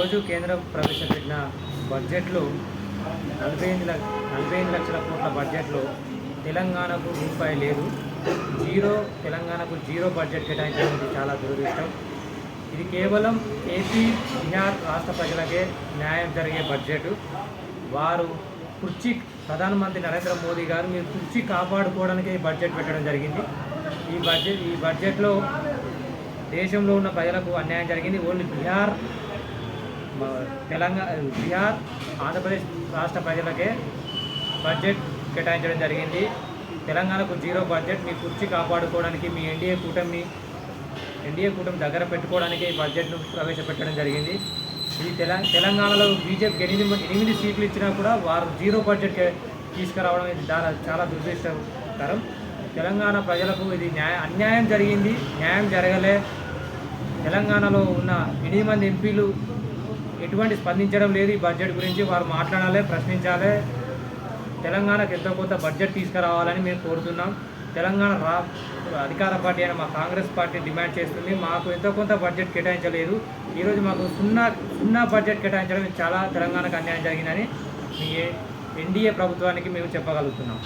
ఈరోజు కేంద్రం ప్రవేశపెట్టిన బడ్జెట్లో 48 లక్షల కోట్ల బడ్జెట్లో తెలంగాణకు రూపాయి లేదు. తెలంగాణకు జీరో బడ్జెట్ కేటాయించడం ఇది చాలా దురదృష్టం. ఇది కేవలం ఏపీ, బీహార్ రాష్ట్ర ప్రజలకే న్యాయం జరిగే బడ్జెట్. వారు ప్రధానమంత్రి నరేంద్ర మోదీ గారు మీరు కుర్చీ కాపాడుకోవడానికి ఈ బడ్జెట్ పెట్టడం జరిగింది. ఈ బడ్జెట్లో దేశంలో ఉన్న ప్రజలకు అన్యాయం జరిగింది. ఓన్లీ బీహార్, ఆంధ్రప్రదేశ్ రాష్ట్ర ప్రజలకే బడ్జెట్ కేటాయించడం జరిగింది. తెలంగాణకు జీరో బడ్జెట్. మీ కుర్చీ కాపాడుకోవడానికి మీ ఎన్డీఏ కూటమి దగ్గర పెట్టుకోవడానికి ఈ బడ్జెట్ను ప్రవేశపెట్టడం జరిగింది. ఇది తెలంగాణలో బీజేపీకి 8 సీట్లు ఇచ్చినా కూడా వారు జీరో బడ్జెట్ తీసుకురావడం ఇది చాలా దురదృష్టకరం. తెలంగాణ ప్రజలకు ఇది అన్యాయం జరిగింది, న్యాయం జరగలే. తెలంగాణలో ఉన్న 8 మంది ఎంపీలు ఎటువంటి స్పందించడం లేదు. ఈ బడ్జెట్ గురించి వారు మాట్లాడాలి, ప్రశ్నించాలి. తెలంగాణకు ఎంతో కొంత బడ్జెట్ తీసుకురావాలని మేము కోరుతున్నాం. తెలంగాణ అధికార పార్టీ అయిన మా కాంగ్రెస్ పార్టీ డిమాండ్ చేస్తుంది. మాకు ఎంతో కొంత బడ్జెట్ కేటాయించలేదు. ఈరోజు మాకు సున్నా బడ్జెట్ కేటాయించడం చాలా తెలంగాణకు అన్యాయం జరిగిందని మీ ఎన్డీఏ ప్రభుత్వానికి మేము చెప్పగలుగుతున్నాం.